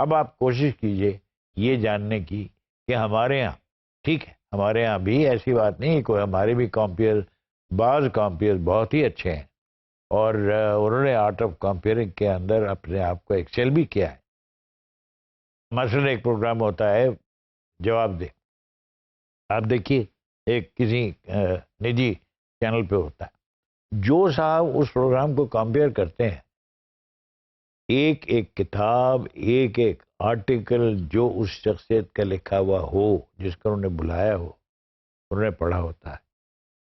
اب آپ کوشش کیجئے یہ جاننے کی کہ ہمارے ہاں، ٹھیک ہے ہمارے ہاں بھی ایسی بات نہیں، کوئی ہمارے بھی کمپیئر، بعض کمپیئر بہت ہی اچھے ہیں اور انہوں نے آرٹ آف کمپیئرنگ کے اندر اپنے آپ کو ایکسل بھی کیا ہے. مثلا ایک پروگرام ہوتا ہے جواب دے، آپ دیکھیے ایک کسی نجی چینل پہ ہوتا ہے، جو صاحب اس پروگرام کو کمپیئر کرتے ہیں، ایک ایک کتاب، ایک ایک آرٹیکل جو اس شخصیت کا لکھا ہوا ہو، جس کو انہوں نے بلایا ہو، انہوں نے پڑھا ہوتا ہے،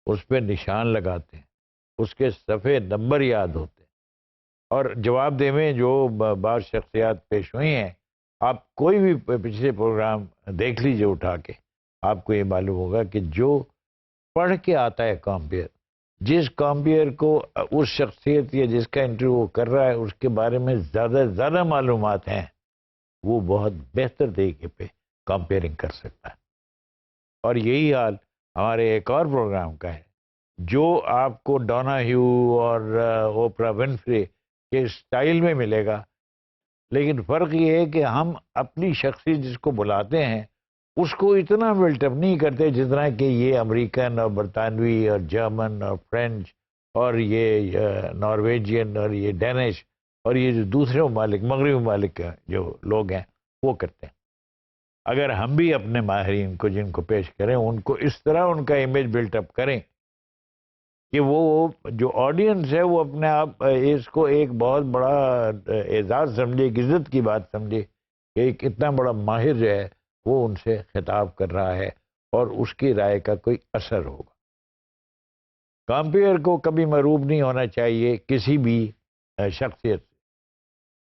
اس پہ نشان لگاتے ہیں، اس کے صفحے نمبر یاد ہوتے ہیں، اور جواب دے میں جو بعض شخصیات پیش ہوئی ہیں، آپ کوئی بھی پچھلے پروگرام دیکھ لیجئے اٹھا کے، آپ کو یہ معلوم ہوگا کہ جو پڑھ کے آتا ہے کمپیئر، جس کمپیئر کو اس شخصیت یا جس کا انٹرویو کر رہا ہے اس کے بارے میں زیادہ سے زیادہ معلومات ہیں، وہ بہت بہتر طریقے پہ کمپیئرنگ کر سکتا ہے. اور یہی حال ہمارے ایک اور پروگرام کا ہے جو آپ کو ڈونا ہیو اور اوپرا ونفری کے اسٹائل میں ملے گا، لیکن فرق یہ ہے کہ ہم اپنی شخصیت جس کو بلاتے ہیں اس کو اتنا بلٹ اپ نہیں کرتے جتنا کہ یہ امریکن اور برطانوی اور جرمن اور فرینچ اور یہ نارویجین اور یہ ڈینش اور یہ جو دوسرے ممالک، مغربی ممالک کے جو لوگ ہیں وہ کرتے ہیں. اگر ہم بھی اپنے ماہرین کو جن کو پیش کریں ان کو اس طرح ان کا امیج بلٹ اپ کریں کہ وہ جو آڈینس ہے وہ اپنے آپ اس کو ایک بہت بڑا اعزاز سمجھے، ایک عزت کی بات سمجھے کہ ایک اتنا بڑا ماہر جو ہے وہ ان سے خطاب کر رہا ہے اور اس کی رائے کا کوئی اثر ہوگا. کمپیئر کو کبھی مغروب نہیں ہونا چاہیے کسی بھی شخصیت سے،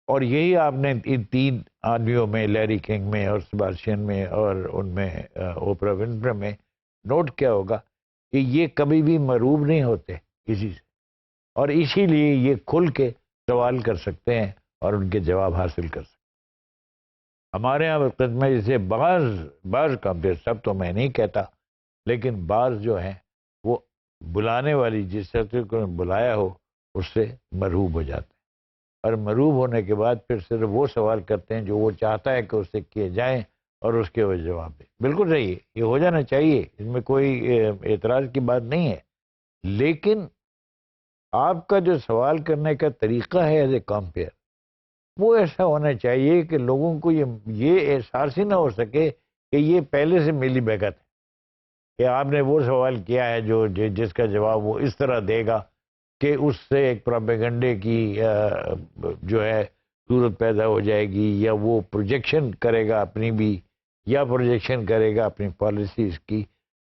اور یہی آپ نے ان تین آدمیوں میں، لیری کنگ میں اور سباسٹین میں اور ان میں اوپرا ونفرے میں نوٹ کیا ہوگا کہ یہ کبھی بھی مغروب نہیں ہوتے کسی سے، اور اسی لیے یہ کھل کے سوال کر سکتے ہیں اور ان کے جواب حاصل کر سکتے ہیں. ہمارے یہاں قسم جیسے بعض کمپیئر، سب تو میں نہیں کہتا، لیکن بعض جو ہیں وہ بلانے والی جس شخص کو بلایا ہو اس سے مرعوب ہو جاتے ہیں، اور مرعوب ہونے کے بعد پھر صرف وہ سوال کرتے ہیں جو وہ چاہتا ہے کہ اس سے کیے جائیں اور اس کے وہ جواب دیں. بالکل صحیح ہے، یہ ہو جانا چاہیے، اس میں کوئی اعتراض کی بات نہیں ہے، لیکن آپ کا جو سوال کرنے کا طریقہ ہے ایز اے کمپیئر، وہ ایسا ہونا چاہیے کہ لوگوں کو یہ احساس ہی نہ ہو سکے کہ یہ پہلے سے ملی بھگت ہے، کہ آپ نے وہ سوال کیا ہے جس کا جواب وہ اس طرح دے گا کہ اس سے ایک پروپیگنڈے کی جو ہے صورت پیدا ہو جائے گی، یا وہ پروجیکشن کرے گا اپنی بھی، یا پروجیکشن کرے گا اپنی پالیسیز کی.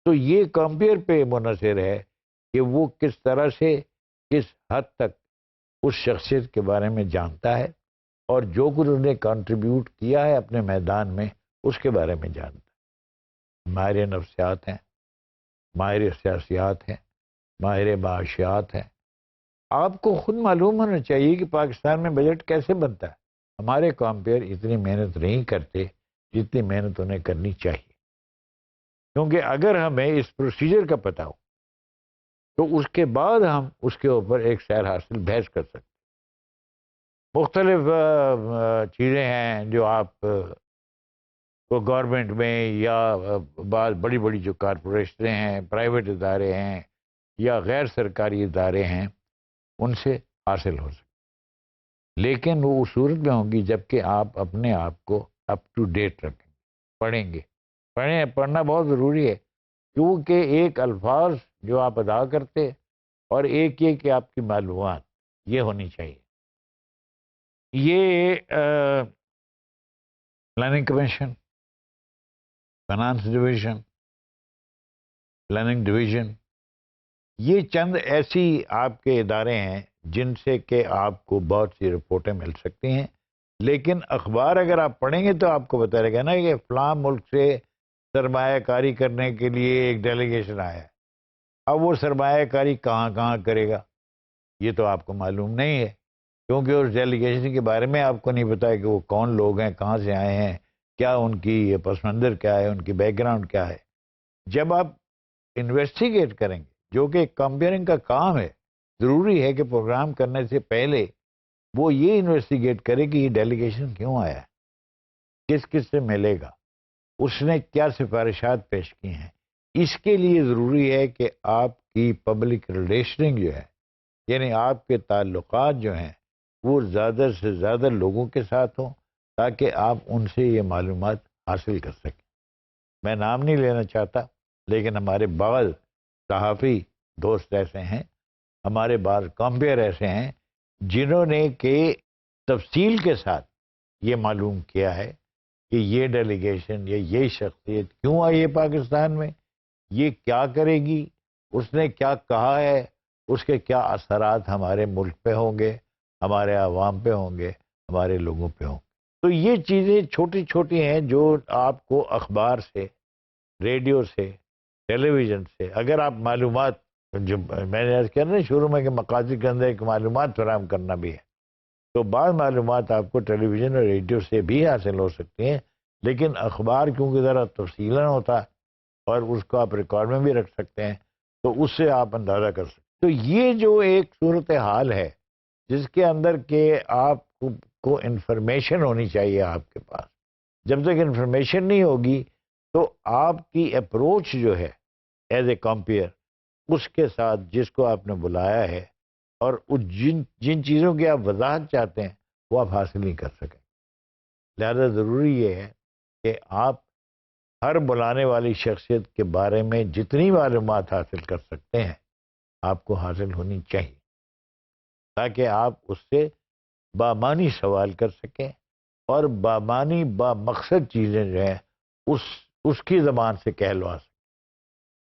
تو یہ کمپیئر پہ منحصر ہے کہ وہ کس طرح سے، کس حد تک اس شخصیت کے بارے میں جانتا ہے اور جو کچھ انہوں نے کنٹریبیوٹ کیا ہے اپنے میدان میں اس کے بارے میں جانتا ہے. ماہر نفسیات ہیں، ماہر سیاسیات ہیں، ماہر معاشیات ہیں. آپ کو خود معلوم ہونا چاہیے کہ پاکستان میں بجٹ کیسے بنتا ہے. ہمارے کمپیئر اتنی محنت نہیں کرتے جتنی محنت انہیں کرنی چاہیے، کیونکہ اگر ہمیں اس پروسیجر کا پتہ ہو تو اس کے بعد ہم اس کے اوپر ایک سیر حاصل بحث کر سکتے. مختلف چیزیں ہیں جو آپ کو گورنمنٹ میں یا بعض بڑی بڑی جو کارپوریشنیں ہیں، پرائیویٹ ادارے ہیں یا غیر سرکاری ادارے ہیں، ان سے حاصل ہو سکتے، لیکن وہ اس صورت میں ہوں گی جب کہ آپ اپنے آپ کو اپ ٹو ڈیٹ رکھیں گے، پڑھیں گے. پڑھنا بہت ضروری ہے، کیونکہ ایک الفاظ جو آپ ادا کرتے اور ایک یہ کہ آپ کی معلومات یہ ہونی چاہیے. یہ planning commission, finance division, planning division, یہ چند ایسی آپ کے ادارے ہیں جن سے کہ آپ کو بہت سی رپورٹیں مل سکتی ہیں. لیکن اخبار اگر آپ پڑھیں گے تو آپ کو بتا رہے گا نا کہ فلاں ملک سے سرمایہ کاری کرنے کے لیے ایک ڈیلیگیشن آیا ہے. اب وہ سرمایہ کاری کہاں کہاں کرے گا یہ تو آپ کو معلوم نہیں ہے، کیونکہ اس ڈیلیگیشن کے بارے میں آپ کو نہیں پتا کہ وہ کون لوگ ہیں، کہاں سے آئے ہیں، کیا ان کی پس منظر کیا ہے، ان کی بیک گراؤنڈ کیا ہے. جب آپ انویسٹیگیٹ کریں گے، جو کہ کمپیئرنگ کا کام ہے، ضروری ہے کہ پروگرام کرنے سے پہلے وہ یہ انویسٹیگیٹ کرے کہ یہ ڈیلیگیشن کیوں آیا ہے، کس کس سے ملے گا، اس نے کیا سفارشات پیش کی ہیں، اس کے لیے ضروری ہے کہ آپ کی پبلک ریلیشننگ جو ہے، یعنی آپ کے تعلقات جو ہیں وہ زیادہ سے زیادہ لوگوں کے ساتھ ہوں، تاکہ آپ ان سے یہ معلومات حاصل کر سکیں۔ میں نام نہیں لینا چاہتا، لیکن ہمارے بعض صحافی دوست ایسے ہیں، ہمارے بعض کمپیئر ایسے ہیں جنہوں نے کہ تفصیل کے ساتھ یہ معلوم کیا ہے کہ یہ ڈیلیگیشن یا یہ شخصیت کیوں آئی ہے پاکستان میں، یہ کیا کرے گی، اس نے کیا کہا ہے، اس کے کیا اثرات ہمارے ملک پہ ہوں گے، ہمارے عوام پہ ہوں گے، ہمارے لوگوں پہ ہوں گے۔ تو یہ چیزیں چھوٹی چھوٹی ہیں جو آپ کو اخبار سے، ریڈیو سے، ٹیلی ویژن سے، اگر آپ معلومات، جو میں نے عرض کیا نا شروع میں کہ مقاصد کے اندر ایک معلومات فراہم کرنا بھی ہے، تو بعض معلومات آپ کو ٹیلی ویژن اور ریڈیو سے بھی حاصل ہو سکتی ہیں، لیکن اخبار کیونکہ ذرا تفصیلاً ہوتا ہے اور اس کو آپ ریکارڈ میں بھی رکھ سکتے ہیں، تو اس سے آپ اندازہ کر سکتے ہیں۔ تو یہ جو ایک صورتحال ہے جس کے اندر کہ آپ کو انفارمیشن ہونی چاہیے آپ کے پاس، جب تک انفارمیشن نہیں ہوگی تو آپ کی اپروچ جو ہے ایز اے کمپیئر، اس کے ساتھ جس کو آپ نے بلایا ہے اور جن چیزوں کی آپ وضاحت چاہتے ہیں وہ آپ حاصل نہیں کر سکیں۔ لہذا ضروری یہ ہے کہ آپ ہر بلانے والی شخصیت کے بارے میں جتنی معلومات حاصل کر سکتے ہیں آپ کو حاصل ہونی چاہیے، تاکہ آپ اس سے بامعنی سوال کر سکیں اور بامعنی با مقصد چیزیں جو ہیں اس کی زبان سے کہلوا سکیں،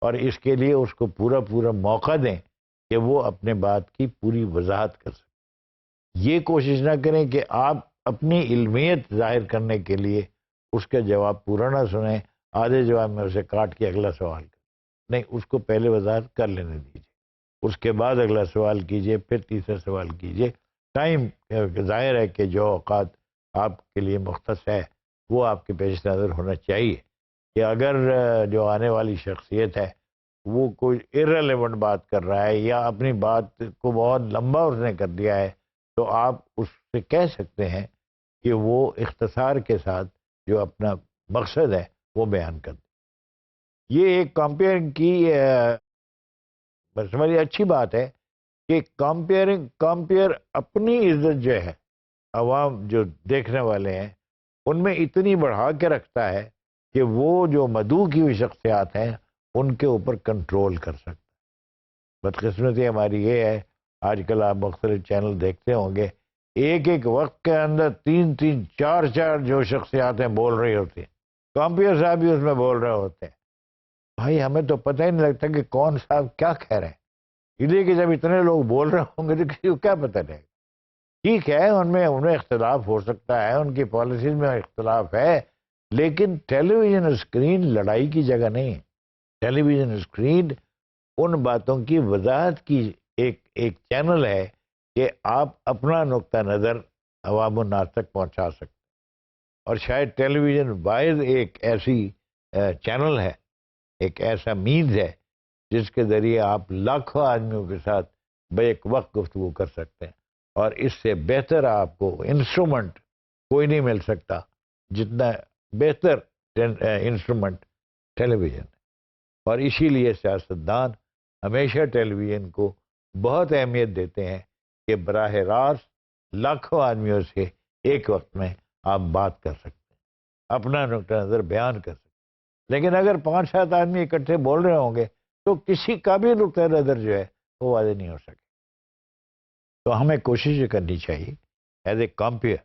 اور اس کے لیے اس کو پورا موقع دیں کہ وہ اپنے بات کی پوری وضاحت کر سکیں۔ یہ کوشش نہ کریں کہ آپ اپنی علمیت ظاہر کرنے کے لیے اس کا جواب پورا نہ سنیں، آدھے جواب میں اسے کاٹ کے اگلا سوال کریں، نہیں، اس کو پہلے وضاحت کر لینے دیجیے، اس کے بعد اگلا سوال کیجیے، پھر تیسرا سوال کیجیے۔ ٹائم ظاہر ہے کہ جو اوقات آپ کے لیے مختص ہے وہ آپ کے پیش نظر ہونا چاہیے، کہ اگر جو آنے والی شخصیت ہے وہ کوئی ارریلیونٹ بات کر رہا ہے یا اپنی بات کو بہت لمبا اس نے کر دیا ہے، تو آپ اس سے کہہ سکتے ہیں کہ وہ اختصار کے ساتھ جو اپنا مقصد ہے وہ بیان کر دیں۔ یہ ایک کمپیئرنگ کی سمجھے اچھی بات ہے کہ کمپیئر اپنی عزت جو ہے عوام جو دیکھنے والے ہیں ان میں اتنی بڑھا کے رکھتا ہے کہ وہ جو مدعو کی ہوئی شخصیات ہیں ان کے اوپر کنٹرول کر سکتا ہے۔ بدقسمتی ہماری یہ ہے، آج کل آپ مختلف چینل دیکھتے ہوں گے، ایک وقت کے اندر تین چار جو شخصیات ہیں بول رہی ہوتی ہیں، کمپیئر صاحب بھی اس میں بول رہے ہوتے ہیں۔ بھائی ہمیں تو پتہ ہی نہیں لگتا کہ کون صاحب کیا کہہ رہے ہیں، اس لیے کہ جب اتنے لوگ بول رہے ہوں گے تو کسی کو کیا پتہ رہے گا۔ ٹھیک ہے، ان میں اختلاف ہو سکتا ہے، ان کی پالیسیز میں اختلاف ہے، لیکن ٹیلی ویژن اسکرین لڑائی کی جگہ نہیں ہے۔ ٹیلی ویژن اسکرین ان باتوں کی وضاحت کی ایک چینل ہے کہ آپ اپنا نقطہ نظر عوام الناس تک پہنچا سکتے ہیں، اور شاید ٹیلی ویژن واحد ایک ایسی چینل ہے، ایک ایسا مینز ہے جس کے ذریعے آپ لاکھوں آدمیوں کے ساتھ بیک وقت گفتگو کر سکتے ہیں، اور اس سے بہتر آپ کو انسٹرومنٹ کوئی نہیں مل سکتا جتنا بہتر انسٹرومنٹ ٹیلی ویژن ہے۔ اور اسی لیے سیاستدان ہمیشہ ٹیلی ویژن کو بہت اہمیت دیتے ہیں کہ براہ راست لاکھوں آدمیوں سے ایک وقت میں آپ بات کر سکتے ہیں، اپنا نقطہ نظر بیان کر سکتے ہیں۔ لیکن اگر 5-7 آدمی اکٹھے بول رہے ہوں گے تو کسی کا بھی نقطہ نظر جو ہے وہ واضح نہیں ہو سکے۔ تو ہمیں کوشش یہ کرنی چاہیے ایز اے کمپیئر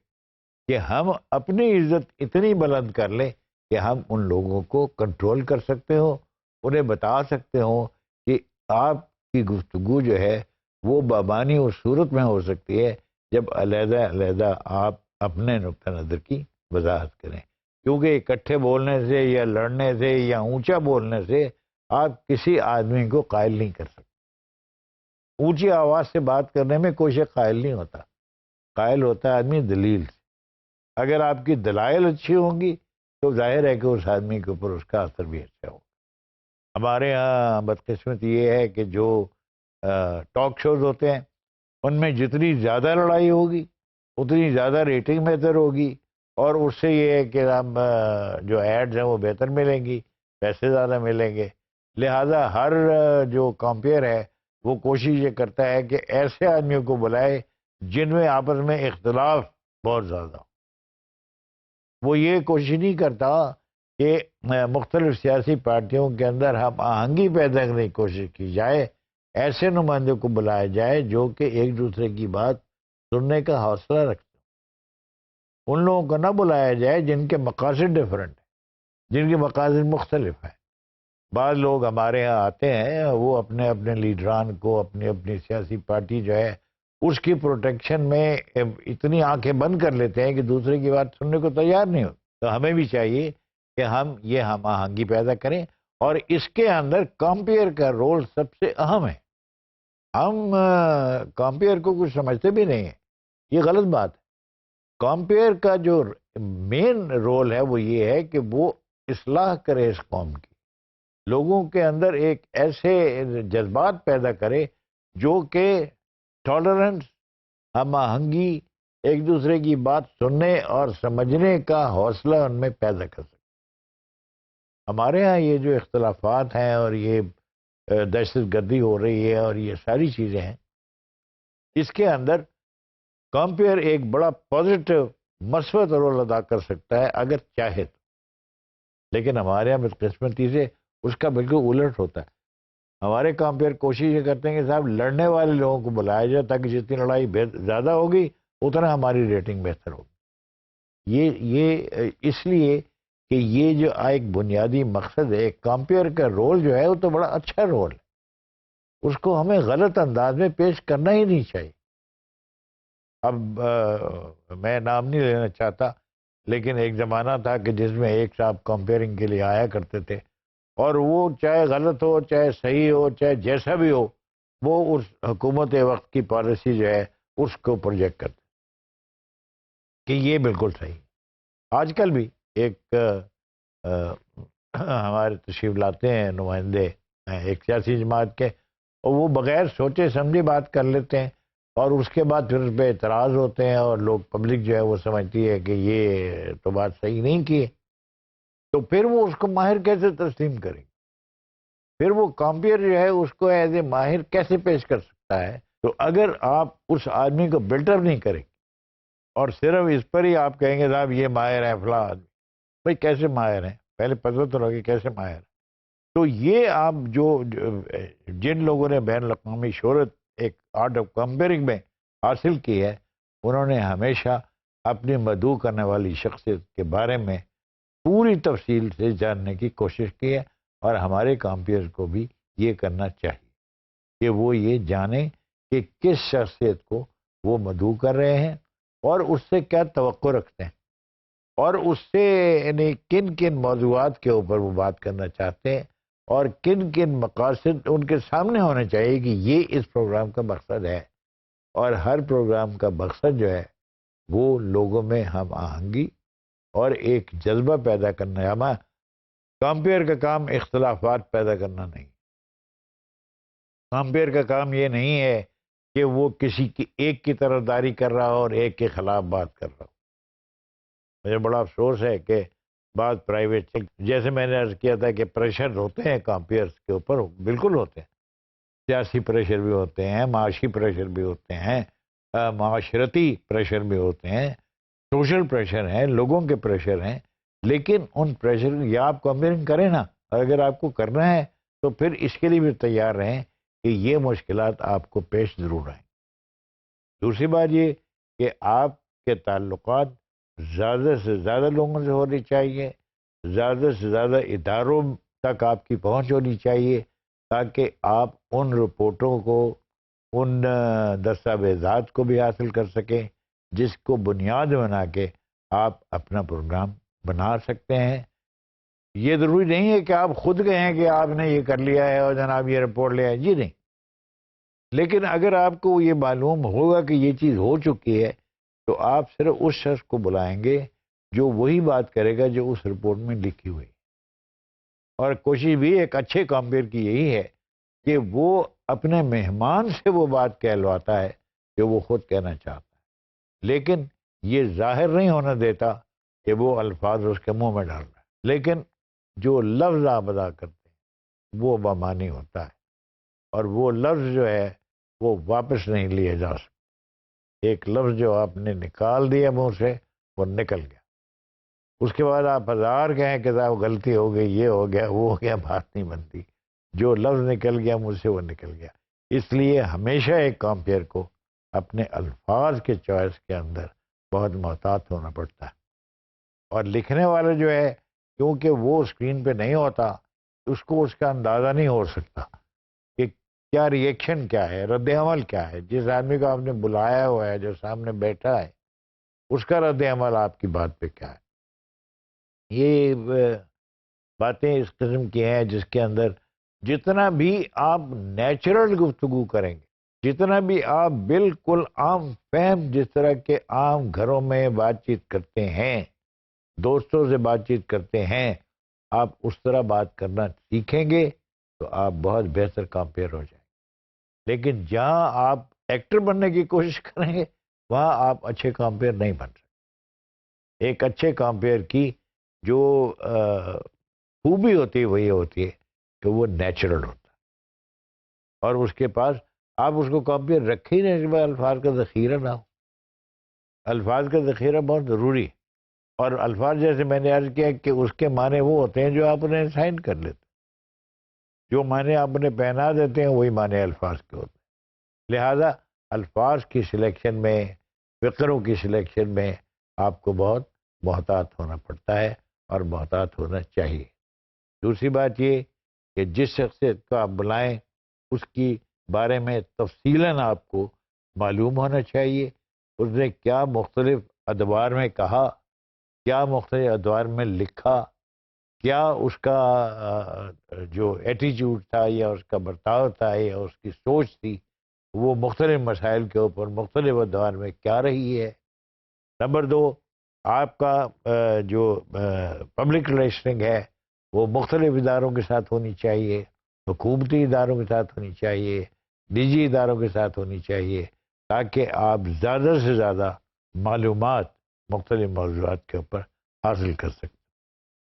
کہ ہم اپنی عزت اتنی بلند کر لیں کہ ہم ان لوگوں کو کنٹرول کر سکتے ہوں، انہیں بتا سکتے ہوں کہ آپ کی گفتگو جو ہے وہ بامعنی اس صورت میں ہو سکتی ہے جب علیحدہ آپ اپنے نقطہ نظر کی وضاحت کریں، کیونکہ اکٹھے بولنے سے یا لڑنے سے یا اونچا بولنے سے آپ کسی آدمی کو قائل نہیں کر سکتے۔ اونچی آواز سے بات کرنے میں کوئی شخص قائل نہیں ہوتا، قائل ہوتا ہے آدمی دلیل سے۔ اگر آپ کی دلائل اچھی ہوں گی تو ظاہر ہے کہ اس آدمی کے اوپر اس کا اثر بھی اچھا ہوگا۔ ہمارے ہاں بدقسمت یہ ہے کہ جو ٹاک شوز ہوتے ہیں ان میں جتنی زیادہ لڑائی ہوگی اتنی زیادہ ریٹنگ بہتر ہوگی، اور اس سے یہ ہے کہ ہم جو ایڈز ہیں وہ بہتر ملیں گی، پیسے زیادہ ملیں گے. لہذا ہر جو کمپیئر ہے وہ کوشش یہ کرتا ہے کہ ایسے آدمیوں کو بلائے جن میں آپس میں اختلاف بہت زیادہ ہو. وہ یہ کوشش نہیں کرتا کہ مختلف سیاسی پارٹیوں کے اندر ہم آہنگی پیدا کرنے کی کوشش کی جائے. ایسے نمائندوں کو بلایا جائے جو کہ ایک دوسرے کی بات سننے کا حوصلہ رکھتے. ان لوگوں کو نہ بلایا جائے جن کے مقاصد ڈفرینٹ ہیں، جن کے مقاصد مختلف ہیں. بعض لوگ ہمارے ہاں آتے ہیں، وہ اپنے اپنے لیڈران کو، اپنی اپنی سیاسی پارٹی جو ہے اس کی پروٹیکشن میں اتنی آنکھیں بند کر لیتے ہیں کہ دوسرے کی بات سننے کو تیار نہیں ہوتے. تو ہمیں بھی چاہیے کہ ہم آہنگی پیدا کریں، اور اس کے اندر کمپیئر کا رول سب سے اہم ہے. ہم کمپیئر کو کچھ سمجھتے بھی نہیں ہیں، یہ غلط بات ہے. کمپیئر کا جو مین رول ہے وہ یہ ہے کہ وہ اصلاح کرے اس قوم کی، لوگوں کے اندر ایک ایسے جذبات پیدا کرے جو کہ ٹالرنس، ہم آہنگی، ایک دوسرے کی بات سننے اور سمجھنے کا حوصلہ ان میں پیدا کر سکے. ہمارے ہاں یہ جو اختلافات ہیں اور یہ دہشت گردی ہو رہی ہے اور یہ ساری چیزیں ہیں، اس کے اندر کمپیئر ایک بڑا پازیٹو مثبت رول ادا کر سکتا ہے اگر چاہے تو. لیکن ہمارے یہاں بدقسمتی سے اس کا بالکل الٹ ہوتا ہے. ہمارے کمپیئر کوشش یہ کرتے ہیں کہ صاحب لڑنے والے لوگوں کو بلایا جائے تاکہ جتنی لڑائی زیادہ ہوگی اتنا ہماری ریٹنگ بہتر ہوگی. یہ اس لیے کہ یہ جو ایک بنیادی مقصد ہے، کمپیئر کا رول جو ہے وہ تو بڑا اچھا رول ہے، اس کو ہمیں غلط انداز میں پیش کرنا ہی نہیں چاہیے. اب میں نام نہیں لینا چاہتا، لیکن ایک زمانہ تھا کہ جس میں ایک صاحب کمپیئرنگ کے لیے آیا کرتے تھے، اور وہ چاہے غلط ہو، چاہے صحیح ہو، چاہے جیسا بھی ہو، وہ اس حکومت وقت کی پالیسی جو ہے اس کو پروجیکٹ کرتے کہ یہ بالکل صحیح. آج کل بھی ایک ہمارے تشریف لاتے ہیں نمائندے ایک سیاسی جماعت کے، اور وہ بغیر سوچے سمجھے بات کر لیتے ہیں، اور اس کے بعد پھر اس پہ اعتراض ہوتے ہیں، اور لوگ پبلک جو ہے وہ سمجھتی ہے کہ یہ تو بات صحیح نہیں کی ہے. تو پھر وہ اس کو ماہر کیسے تسلیم کریں؟ پھر وہ کمپیئر جو ہے اس کو ایز اے ماہر کیسے پیش کر سکتا ہے؟ تو اگر آپ اس آدمی کو بلٹ اپ نہیں کریں اور صرف اس پر ہی آپ کہیں گے صاحب یہ ماہر ہے فلاں آدمی، بھائی کیسے ماہر ہیں؟ پہلے پتہ تو لگے کیسے ماہر ہیں. تو یہ آپ جن لوگوں نے بین الاقوامی شہرت ایک آرٹ آف کمپیئرنگ میں حاصل کی ہے، انہوں نے ہمیشہ اپنی مدعو کرنے والی شخصیت کے بارے میں پوری تفصیل سے جاننے کی کوشش کی ہے، اور ہمارے کمپیئر کو بھی یہ کرنا چاہیے کہ وہ یہ جانیں کہ کس شخصیت کو وہ مدعو کر رہے ہیں اور اس سے کیا توقع رکھتے ہیں، اور اس سے یعنی کن کن موضوعات کے اوپر وہ بات کرنا چاہتے ہیں، اور کن کن مقاصد ان کے سامنے ہونے چاہیے کہ یہ اس پروگرام کا مقصد ہے. اور ہر پروگرام کا مقصد جو ہے وہ لوگوں میں ہم آہنگی اور ایک جذبہ پیدا کرنا ہے. ہمیں کمپیئر کا کام اختلافات پیدا کرنا نہیں. کمپیئر کا کام یہ نہیں ہے کہ وہ کسی کی ایک کی طرف داری کر رہا ہو اور ایک کے خلاف بات کر رہا ہو. مجھے بڑا افسوس ہے کہ بعض پرائیویٹ، جیسے میں نے عرض کیا تھا کہ پریشر ہوتے ہیں کمپیئرز کے اوپر، بالکل ہوتے ہیں. سیاسی پریشر بھی ہوتے ہیں، معاشی پریشر بھی ہوتے ہیں، معاشرتی پریشر بھی ہوتے ہیں، سوشل پریشر ہیں، لوگوں کے پریشر ہیں. لیکن ان پریشر یا آپ کمپیئرنگ کریں نا، اور اگر آپ کو کرنا ہے تو پھر اس کے لیے بھی تیار رہیں کہ یہ مشکلات آپ کو پیش ضرور آئیں. دوسری بات یہ کہ آپ کے تعلقات زیادہ سے زیادہ لوگوں سے ہونی چاہیے، زیادہ سے زیادہ اداروں تک آپ کی پہنچ ہونی چاہیے، تاکہ آپ ان رپورٹوں کو، ان دستاویزات کو بھی حاصل کر سکیں جس کو بنیاد بنا کے آپ اپنا پروگرام بنا سکتے ہیں. یہ ضروری نہیں ہے کہ آپ خود کہیں کہ آپ نے یہ کر لیا ہے اور جناب یہ رپورٹ لیا ہے، جی نہیں. لیکن اگر آپ کو یہ معلوم ہوگا کہ یہ چیز ہو چکی ہے تو آپ صرف اس شخص کو بلائیں گے جو وہی بات کرے گا جو اس رپورٹ میں لکھی ہوئی. اور کوشش بھی ایک اچھے کمپیئر کی یہی ہے کہ وہ اپنے مہمان سے وہ بات کہلواتا ہے جو وہ خود کہنا چاہتا ہے، لیکن یہ ظاہر نہیں ہونا دیتا کہ وہ الفاظ اس کے منہ میں ڈال رہا ہے، لیکن جو لفظ آپ ادا کرتے ہیں وہ بمانی ہوتا ہے، اور وہ لفظ جو ہے وہ واپس نہیں لیا جا سکتا۔ ایک لفظ جو آپ نے نکال دیا منہ سے وہ نکل گیا، اس کے بعد آپ ہزار کہیں کہ صاحب غلطی ہو گئی، یہ ہو گیا، وہ ہو گیا، بات نہیں بنتی۔ جو لفظ نکل گیا مجھ سے وہ نکل گیا۔ اس لیے ہمیشہ ایک کمپیئر کو اپنے الفاظ کے چوائس کے اندر بہت محتاط ہونا پڑتا ہے، اور لکھنے والا جو ہے کیونکہ وہ اسکرین پہ نہیں ہوتا، اس کو اس کا اندازہ نہیں ہو سکتا کہ کیا ریئیکشن کیا ہے، رد عمل کیا ہے۔ جس آدمی کو آپ نے بلایا ہوا ہے، جو سامنے بیٹھا ہے، اس کا رد عمل آپ کی بات پہ کیا ہے۔ یہ باتیں اس قسم کی ہیں جس کے اندر جتنا بھی آپ نیچرل گفتگو کریں گے، جتنا بھی آپ بالکل عام فہم جس طرح کے عام گھروں میں بات چیت کرتے ہیں، دوستوں سے بات چیت کرتے ہیں، آپ اس طرح بات کرنا سیکھیں گے تو آپ بہت بہتر کمپیئر ہو جائیں گے۔ لیکن جہاں آپ ایکٹر بننے کی کوشش کریں گے وہاں آپ اچھے کمپیئر نہیں بن سکتے۔ ایک اچھے کمپیئر کی جو خوبی ہوتی ہے وہی ہوتی ہے کہ وہ نیچرل ہوتا ہے، اور اس کے پاس آپ اس کو کمپیئر رکھے ہی نہیں، الفاظ کا ذخیرہ نہ ہو۔ الفاظ کا ذخیرہ بہت ضروری ہے، اور الفاظ جیسے میں نے عرض کیا کہ اس کے معنی وہ ہوتے ہیں جو آپ انہیں سائن کر لیتے ہیں، جو معنی آپ انہیں پہنا دیتے ہیں وہی معنی الفاظ کے ہوتے ہیں۔ لہذا الفاظ کی سلیکشن میں، فقروں کی سلیکشن میں آپ کو بہت محتاط ہونا پڑتا ہے اور محتاط ہونا چاہیے۔ دوسری بات یہ کہ جس شخصیت کو آپ بلائیں اس کی بارے میں تفصیلاً آپ کو معلوم ہونا چاہیے، اس نے کیا مختلف ادوار میں کہا، کیا مختلف ادوار میں لکھا، کیا اس کا جو ایٹیچیوڈ تھا یا اس کا برتاؤ تھا یا اس کی سوچ تھی، وہ مختلف مسائل کے اوپر مختلف ادوار میں کیا رہی ہے۔ نمبر دو، آپ کا جو پبلک ریلیشننگ ہے وہ مختلف اداروں کے ساتھ ہونی چاہیے، حکومتی اداروں کے ساتھ ہونی چاہیے، نجی اداروں کے ساتھ ہونی چاہیے، تاکہ آپ زیادہ سے زیادہ معلومات مختلف موضوعات کے اوپر حاصل کر سکیں۔